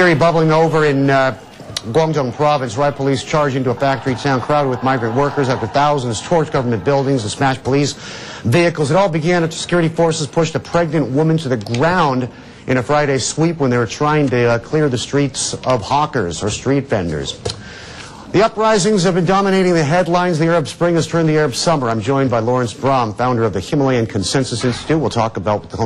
Fury bubbling over in Guangdong province. Riot police charged into a factory town crowded with migrant workers after thousands torched government buildings and smashed police vehicles. It all began after security forces pushed a pregnant woman to the ground in a Friday sweep when they were trying to clear the streets of hawkers or street vendors. The uprisings have been dominating the headlines. The Arab Spring has turned the Arab Summer. I'm joined by Lawrence BRAHM, founder of the Himalayan Consensus Institute. We'll talk about the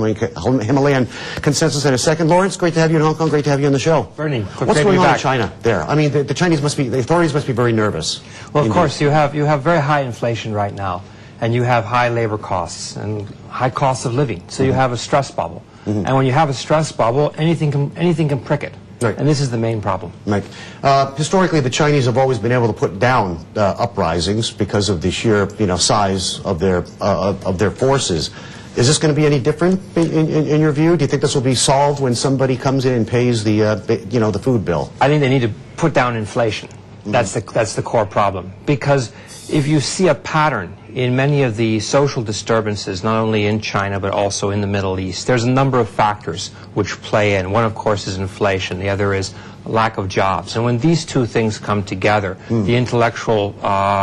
Himalayan Consensus in a second. Lawrence, great to have you in Hong Kong. Great to have you on the show. Bernie, what's going on in China there? I mean, the Chinese must be, the authorities must be very nervous. Well, of course, you have very high inflation right now, and you have high labor costs and high costs of living. So you have a stress bubble. And when you have a stress bubble, anything can prick it. Right. And this is the main problem. Right. Historically, the Chinese have always been able to put down uprisings because of the sheer, size of their forces. Is this going to be any different in your view? Do you think this will be solved when somebody comes in and pays the food bill? I think they need to put down inflation. That's the core problem. Because if you see a pattern in many of the social disturbances, not only in China but also in the Middle East, there's a number of factors which play in. One, of course, is inflation. The other is lack of jobs. And when these two things come together, the intellectual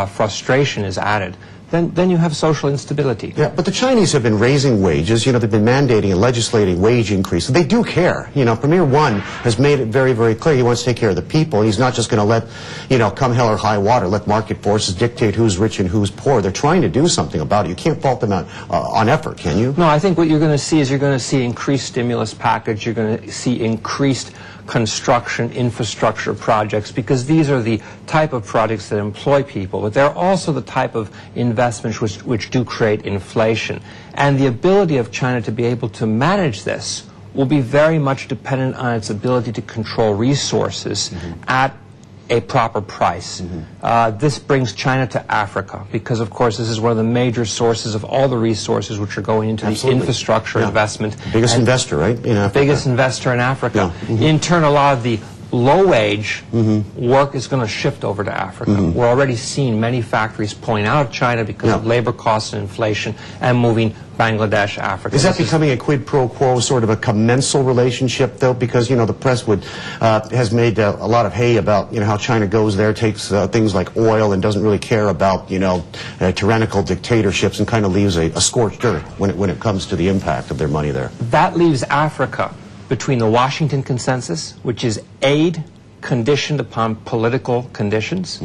frustration is added. Then you have social instability. Yeah, but the Chinese have been raising wages. They've been mandating and legislating wage increases. They do care. Premier One has made it very, very clear he wants to take care of the people. He's not just going to let, come hell or high water, let market forces dictate who's rich and who's poor. They're trying to do something about it. You can't fault them on effort, can you? No, I think what you're going to see is you're going to see increased stimulus package. You're going to see increased construction infrastructure projects, because these are the type of projects that employ people, but they're also the type of investments which do create inflation. And the ability of China to be able to manage this will be very much dependent on its ability to control resources at a proper price. This brings China to Africa, because of course this is one of the major sources of all the resources which are going into the infrastructure investment. Biggest investor, right? In Africa. Biggest investor in Africa. In turn, a lot of the low-wage work is going to shift over to Africa. We're already seeing many factories pulling out of China because of labor costs and inflation, and moving Bangladesh, Africa. Is that becoming a quid pro quo, sort of a commensal relationship, though? Because, the press has made a lot of hay about, how China goes there, takes things like oil and doesn't really care about, tyrannical dictatorships, and kind of leaves a scorched earth when it comes to the impact of their money there. That leaves Africa between the Washington Consensus, which is aid conditioned upon political conditions,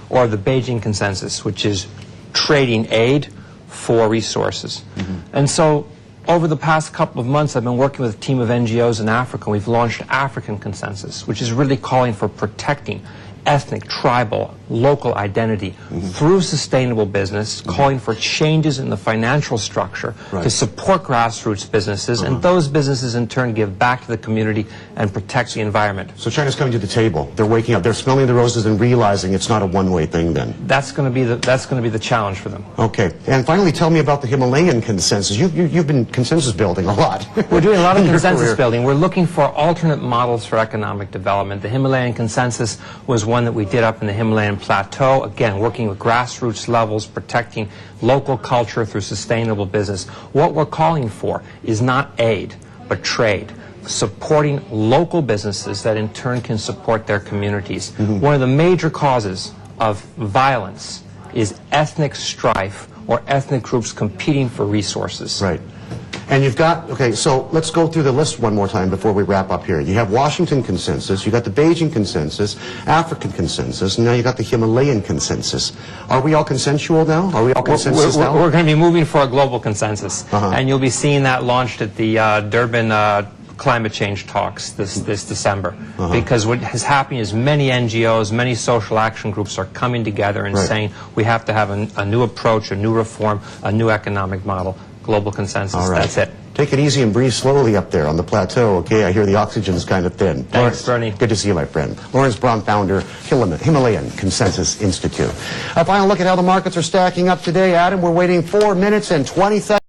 or the Beijing Consensus, which is trading aid for resources. And so over the past couple of months, I've been working with a team of NGOs in Africa. We've launched African Consensus, which is really calling for protecting ethnic, tribal, local identity through sustainable business, calling for changes in the financial structure to support grassroots businesses, and those businesses in turn give back to the community and protect the environment. So China's coming to the table. They're waking up. They're smelling the roses and realizing it's not a one-way thing then. That's going to be the challenge for them. Okay. And finally, tell me about the Himalayan Consensus. You've been consensus building a lot. We're doing a lot of consensus building. We're looking for alternate models for economic development. The Himalayan Consensus was one that we did up in the Himalayan plateau, again working with grassroots levels, protecting local culture through sustainable business. What we're calling for is not aid, but trade, supporting local businesses that in turn can support their communities. One of the major causes of violence is ethnic strife, or ethnic groups competing for resources. Right. And you've got, okay, so let's go through the list one more time before we wrap up here. You have Washington Consensus, you got the Beijing Consensus, African Consensus, and now you got the Himalayan Consensus. Are we all consensual now? Are we all consensus now? We're going to be moving for a global consensus, and you'll be seeing that launched at the Durban climate change talks this December. Because what is happening is many NGOs, many social action groups are coming together and saying we have to have a new approach, a new reform, a new economic model. Global consensus. All right. That's it. Take it easy and breathe slowly up there on the plateau, okay? I hear the oxygen's kind of thin. Thanks, Bernie. Good to see you, my friend. Lawrence BRAHM, founder, Himalayan Consensus Institute. A final look at how the markets are stacking up today. Adam, we're waiting 4 minutes and 20 seconds.